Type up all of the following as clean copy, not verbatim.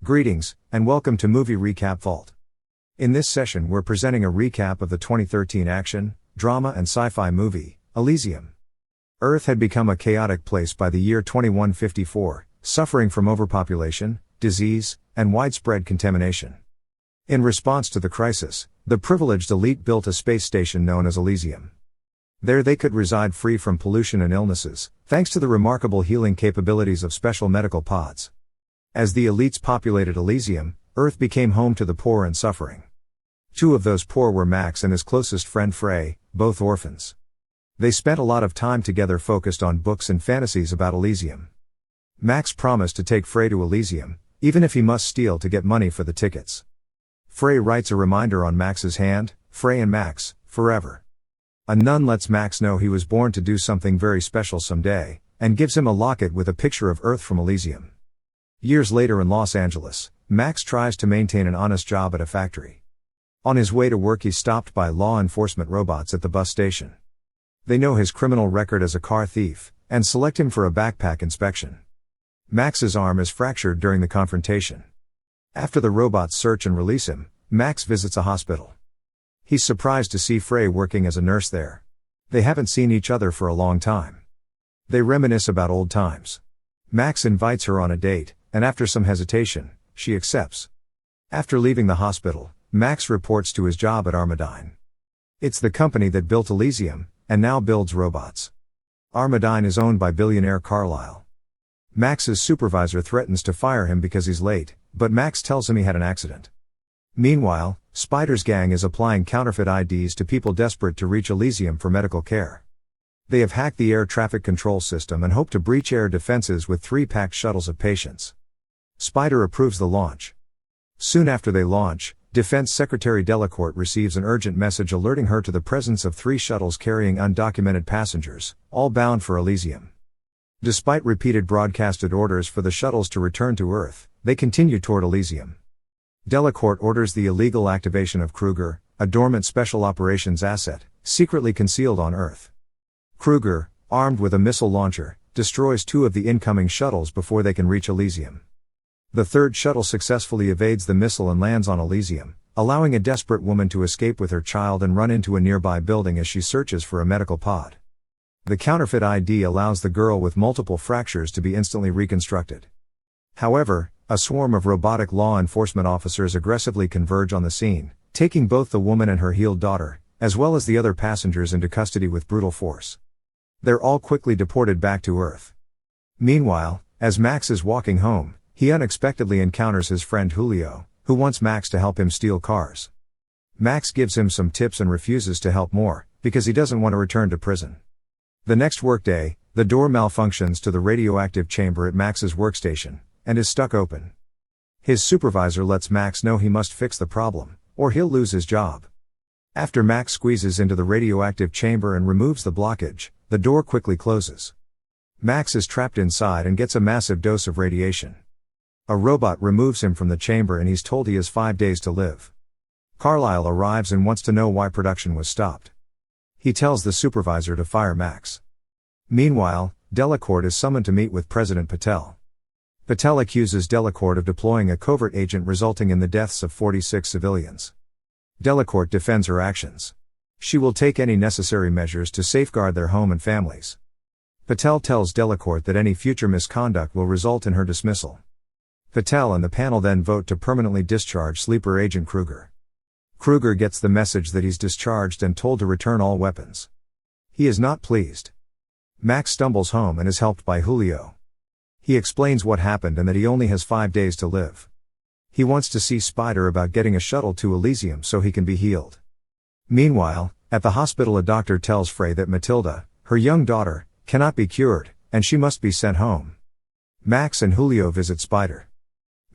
Greetings, and welcome to Movie Recap Vault. In this session we're presenting a recap of the 2013 action, drama and sci-fi movie, Elysium. Earth had become a chaotic place by the year 2154, suffering from overpopulation, disease, and widespread contamination. In response to the crisis, the privileged elite built a space station known as Elysium. There they could reside free from pollution and illnesses, thanks to the remarkable healing capabilities of special medical pods. As the elites populated Elysium, Earth became home to the poor and suffering. Two of those poor were Max and his closest friend Frey, both orphans. They spent a lot of time together focused on books and fantasies about Elysium. Max promised to take Frey to Elysium, even if he must steal to get money for the tickets. Frey writes a reminder on Max's hand, Frey and Max, forever. A nun lets Max know he was born to do something very special someday, and gives him a locket with a picture of Earth from Elysium. Years later in Los Angeles, Max tries to maintain an honest job at a factory. On his way to work he's stopped by law enforcement robots at the bus station. They know his criminal record as a car thief, and select him for a backpack inspection. Max's arm is fractured during the confrontation. After the robots search and release him, Max visits a hospital. He's surprised to see Frey working as a nurse there. They haven't seen each other for a long time. They reminisce about old times. Max invites her on a date, and after some hesitation, she accepts. After leaving the hospital, Max reports to his job at Armadyne. It's the company that built Elysium, and now builds robots. Armadyne is owned by billionaire Carlyle. Max's supervisor threatens to fire him because he's late, but Max tells him he had an accident. Meanwhile, Spider's gang is applying counterfeit IDs to people desperate to reach Elysium for medical care. They have hacked the air traffic control system and hope to breach air defenses with 3 packed shuttles of patients. Spider approves the launch. Soon after they launch, Defense Secretary Delacourt receives an urgent message alerting her to the presence of 3 shuttles carrying undocumented passengers, all bound for Elysium. Despite repeated broadcasted orders for the shuttles to return to Earth, they continue toward Elysium. Delacourt orders the illegal activation of Kruger, a dormant special operations asset, secretly concealed on Earth. Kruger, armed with a missile launcher, destroys 2 of the incoming shuttles before they can reach Elysium. The 3rd shuttle successfully evades the missile and lands on Elysium, allowing a desperate woman to escape with her child and run into a nearby building as she searches for a medical pod. The counterfeit ID allows the girl with multiple fractures to be instantly reconstructed. However, a swarm of robotic law enforcement officers aggressively converge on the scene, taking both the woman and her healed daughter, as well as the other passengers into custody with brutal force. They're all quickly deported back to Earth. Meanwhile, as Max is walking home, he unexpectedly encounters his friend Julio, who wants Max to help him steal cars. Max gives him some tips and refuses to help more, because he doesn't want to return to prison. The next workday, the door malfunctions to the radioactive chamber at Max's workstation, and is stuck open. His supervisor lets Max know he must fix the problem, or he'll lose his job. After Max squeezes into the radioactive chamber and removes the blockage, the door quickly closes. Max is trapped inside and gets a massive dose of radiation. A robot removes him from the chamber and he's told he has 5 days to live. Carlyle arrives and wants to know why production was stopped. He tells the supervisor to fire Max. Meanwhile, Delacourt is summoned to meet with President Patel. Patel accuses Delacourt of deploying a covert agent resulting in the deaths of 46 civilians. Delacourt defends her actions. She will take any necessary measures to safeguard their home and families. Patel tells Delacourt that any future misconduct will result in her dismissal. Patel and the panel then vote to permanently discharge sleeper agent Kruger. Kruger gets the message that he's discharged and told to return all weapons. He is not pleased. Max stumbles home and is helped by Julio. He explains what happened and that he only has 5 days to live. He wants to see Spider about getting a shuttle to Elysium so he can be healed. Meanwhile, at the hospital a doctor tells Frey that Matilda, her young daughter, cannot be cured, and she must be sent home. Max and Julio visit Spider.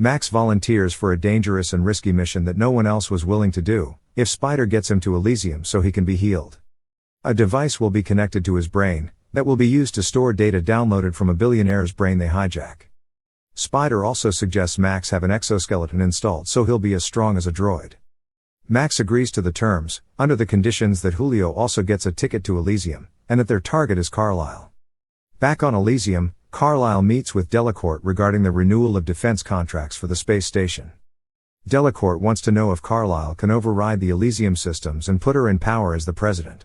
Max volunteers for a dangerous and risky mission that no one else was willing to do, if Spider gets him to Elysium so he can be healed. A device will be connected to his brain, that will be used to store data downloaded from a billionaire's brain they hijack. Spider also suggests Max have an exoskeleton installed so he'll be as strong as a droid. Max agrees to the terms, under the conditions that Julio also gets a ticket to Elysium, and that their target is Carlyle. Back on Elysium, Carlisle meets with Delacourt regarding the renewal of defense contracts for the space station. Delacourt wants to know if Carlisle can override the Elysium systems and put her in power as the president.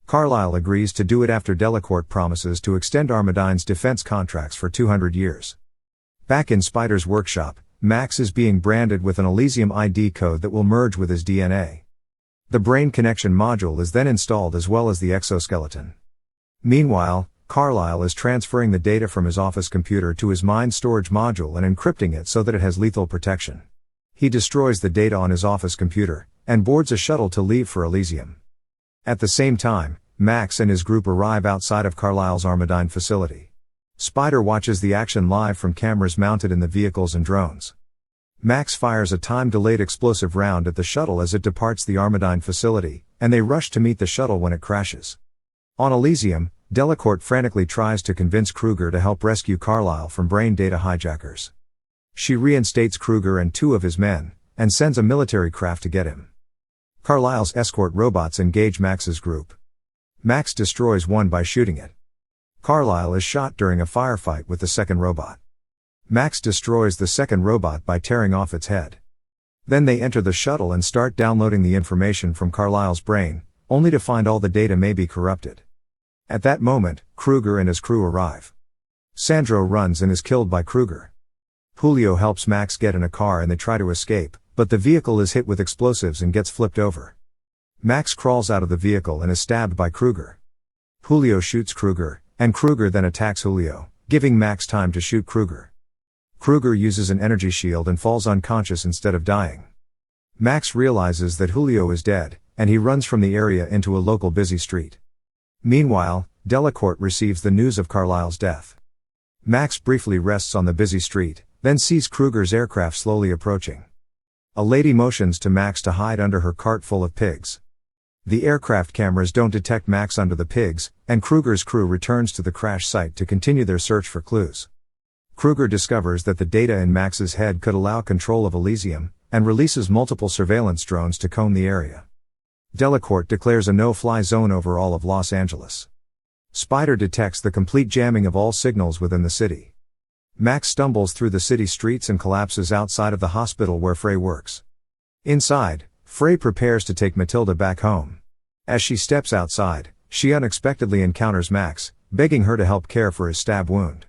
Carlisle agrees to do it after Delacourt promises to extend Armadine's defense contracts for 200 years. Back in Spider's workshop, Max is being branded with an Elysium ID code that will merge with his DNA. The brain connection module is then installed as well as the exoskeleton. Meanwhile, Carlisle is transferring the data from his office computer to his mind storage module and encrypting it so that it has lethal protection. He destroys the data on his office computer, and boards a shuttle to leave for Elysium. At the same time, Max and his group arrive outside of Carlisle's Armadine facility. Spider watches the action live from cameras mounted in the vehicles and drones. Max fires a time-delayed explosive round at the shuttle as it departs the Armadine facility, and they rush to meet the shuttle when it crashes. On Elysium, Delacourt frantically tries to convince Kruger to help rescue Carlisle from brain data hijackers. She reinstates Kruger and 2 of his men, and sends a military craft to get him. Carlisle's escort robots engage Max's group. Max destroys one by shooting it. Carlisle is shot during a firefight with the second robot. Max destroys the second robot by tearing off its head. Then they enter the shuttle and start downloading the information from Carlisle's brain, only to find all the data may be corrupted. At that moment, Kruger and his crew arrive. Sandro runs and is killed by Kruger. Julio helps Max get in a car and they try to escape, but the vehicle is hit with explosives and gets flipped over. Max crawls out of the vehicle and is stabbed by Kruger. Julio shoots Kruger, and Kruger then attacks Julio, giving Max time to shoot Kruger. Kruger uses an energy shield and falls unconscious instead of dying. Max realizes that Julio is dead, and he runs from the area into a local busy street. Meanwhile, Delacourt receives the news of Carlisle's death. Max briefly rests on the busy street, then sees Kruger's aircraft slowly approaching. A lady motions to Max to hide under her cart full of pigs. The aircraft cameras don't detect Max under the pigs, and Kruger's crew returns to the crash site to continue their search for clues. Kruger discovers that the data in Max's head could allow control of Elysium, and releases multiple surveillance drones to comb the area. Delacourt declares a no-fly zone over all of Los Angeles. Spider detects the complete jamming of all signals within the city. Max stumbles through the city streets and collapses outside of the hospital where Frey works. Inside, Frey prepares to take Matilda back home. As she steps outside, she unexpectedly encounters Max, begging her to help care for his stab wound.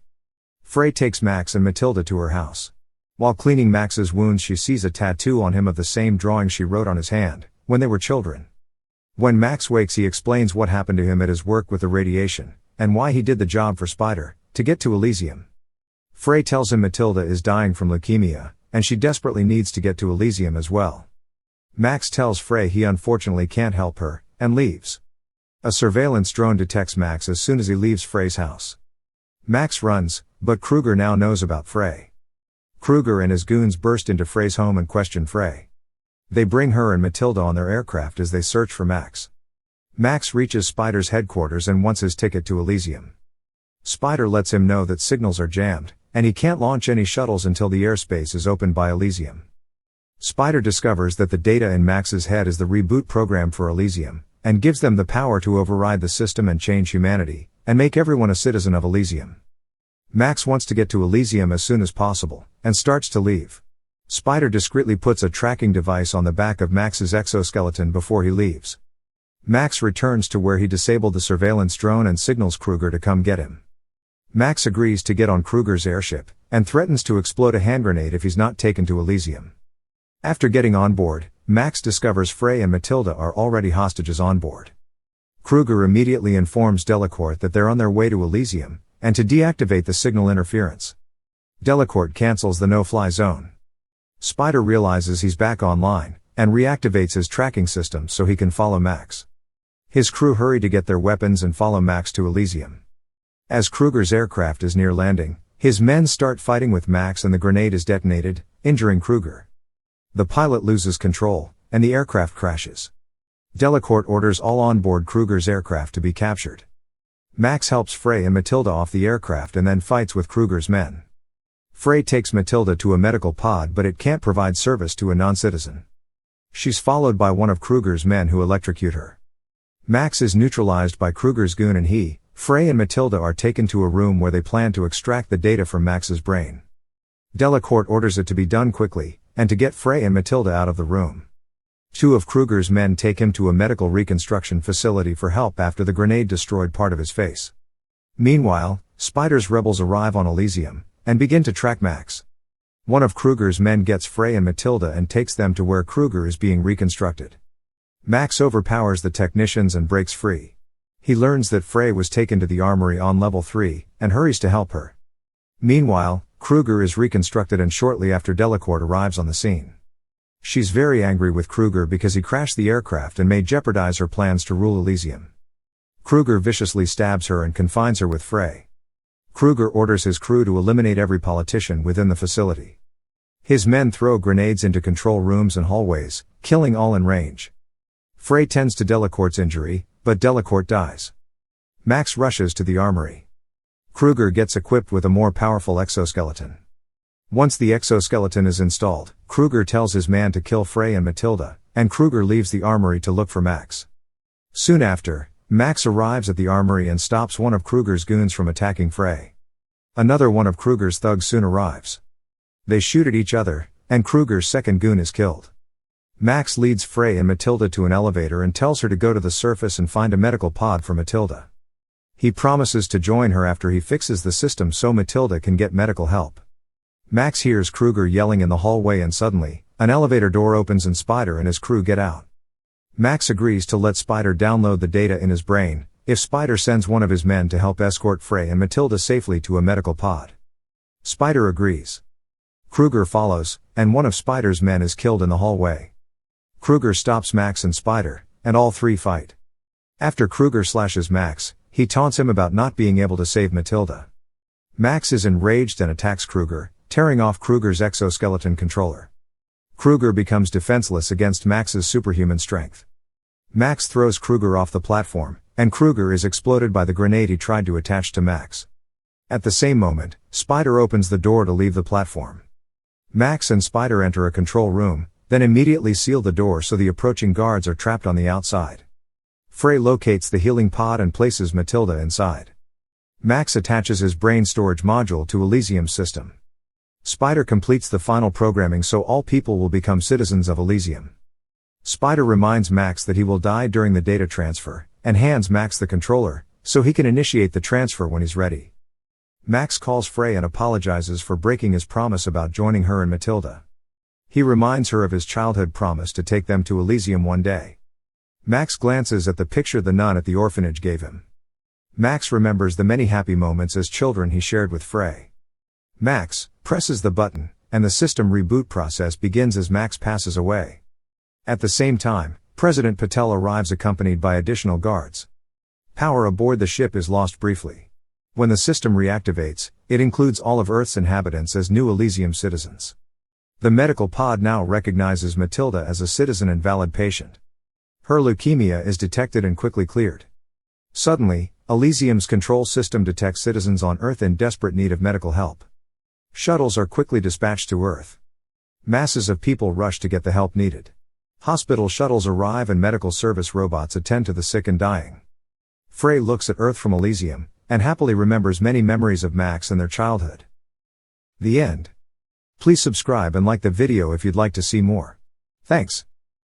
Frey takes Max and Matilda to her house. While cleaning Max's wounds, she sees a tattoo on him of the same drawing she wrote on his hand, when they were children. When Max wakes, he explains what happened to him at his work with the radiation, and why he did the job for Spider, to get to Elysium. Frey tells him Matilda is dying from leukemia, and she desperately needs to get to Elysium as well. Max tells Frey he unfortunately can't help her, and leaves. A surveillance drone detects Max as soon as he leaves Frey's house. Max runs, but Kruger now knows about Frey. Kruger and his goons burst into Frey's home and question Frey. They bring her and Matilda on their aircraft as they search for Max. Max reaches Spider's headquarters and wants his ticket to Elysium. Spider lets him know that signals are jammed, and he can't launch any shuttles until the airspace is opened by Elysium. Spider discovers that the data in Max's head is the reboot program for Elysium, and gives them the power to override the system and change humanity, and make everyone a citizen of Elysium. Max wants to get to Elysium as soon as possible, and starts to leave. Spider discreetly puts a tracking device on the back of Max's exoskeleton before he leaves. Max returns to where he disabled the surveillance drone and signals Kruger to come get him. Max agrees to get on Kruger's airship, and threatens to explode a hand grenade if he's not taken to Elysium. After getting on board, Max discovers Frey and Matilda are already hostages on board. Kruger immediately informs Delacourt that they're on their way to Elysium, and to deactivate the signal interference. Delacourt cancels the no-fly zone. Spider realizes he's back online, and reactivates his tracking system so he can follow Max. His crew hurry to get their weapons and follow Max to Elysium. As Kruger's aircraft is near landing, his men start fighting with Max and the grenade is detonated, injuring Kruger. The pilot loses control, and the aircraft crashes. Delacourt orders all on board Kruger's aircraft to be captured. Max helps Frey and Matilda off the aircraft and then fights with Kruger's men. Frey takes Matilda to a medical pod, but it can't provide service to a non-citizen. She's followed by one of Kruger's men who electrocute her. Max is neutralized by Kruger's goon and he, Frey and Matilda are taken to a room where they plan to extract the data from Max's brain. Delacourt orders it to be done quickly, and to get Frey and Matilda out of the room. Two of Kruger's men take him to a medical reconstruction facility for help after the grenade destroyed part of his face. Meanwhile, Spider's rebels arrive on Elysium, and begin to track Max. One of Kruger's men gets Frey and Matilda and takes them to where Kruger is being reconstructed. Max overpowers the technicians and breaks free. He learns that Frey was taken to the armory on level 3, and hurries to help her. Meanwhile, Kruger is reconstructed and shortly after Delacourt arrives on the scene. She's very angry with Kruger because he crashed the aircraft and may jeopardize her plans to rule Elysium. Kruger viciously stabs her and confines her with Frey. Kruger orders his crew to eliminate every politician within the facility. His men throw grenades into control rooms and hallways, killing all in range. Frey tends to Delacourt's injury, but Delacourt dies. Max rushes to the armory. Kruger gets equipped with a more powerful exoskeleton. Once the exoskeleton is installed, Kruger tells his man to kill Frey and Matilda, and Kruger leaves the armory to look for Max. Soon after, Max arrives at the armory and stops one of Kruger's goons from attacking Frey. Another one of Kruger's thugs soon arrives. They shoot at each other, and Kruger's second goon is killed. Max leads Frey and Matilda to an elevator and tells her to go to the surface and find a medical pod for Matilda. He promises to join her after he fixes the system so Matilda can get medical help. Max hears Kruger yelling in the hallway and suddenly, an elevator door opens and Spider and his crew get out. Max agrees to let Spider download the data in his brain, if Spider sends one of his men to help escort Frey and Matilda safely to a medical pod. Spider agrees. Kruger follows, and one of Spider's men is killed in the hallway. Kruger stops Max and Spider, and all three fight. After Kruger slashes Max, he taunts him about not being able to save Matilda. Max is enraged and attacks Kruger, tearing off Kruger's exoskeleton controller. Kruger becomes defenseless against Max's superhuman strength. Max throws Kruger off the platform, and Kruger is exploded by the grenade he tried to attach to Max. At the same moment, Spider opens the door to leave the platform. Max and Spider enter a control room, then immediately seal the door so the approaching guards are trapped on the outside. Frey locates the healing pod and places Matilda inside. Max attaches his brain storage module to Elysium's system. Spider completes the final programming so all people will become citizens of Elysium. Spider reminds Max that he will die during the data transfer, and hands Max the controller, so he can initiate the transfer when he's ready. Max calls Frey and apologizes for breaking his promise about joining her and Matilda. He reminds her of his childhood promise to take them to Elysium one day. Max glances at the picture the nun at the orphanage gave him. Max remembers the many happy moments as children he shared with Frey. Max presses the button, and the system reboot process begins as Max passes away. At the same time, President Patel arrives accompanied by additional guards. Power aboard the ship is lost briefly. When the system reactivates, it includes all of Earth's inhabitants as new Elysium citizens. The medical pod now recognizes Matilda as a citizen and valid patient. Her leukemia is detected and quickly cleared. Suddenly, Elysium's control system detects citizens on Earth in desperate need of medical help. Shuttles are quickly dispatched to Earth. Masses of people rush to get the help needed. Hospital shuttles arrive and medical service robots attend to the sick and dying. Frey looks at Earth from Elysium, and happily remembers many memories of Max and their childhood. The end. Please subscribe and like the video if you'd like to see more. Thanks.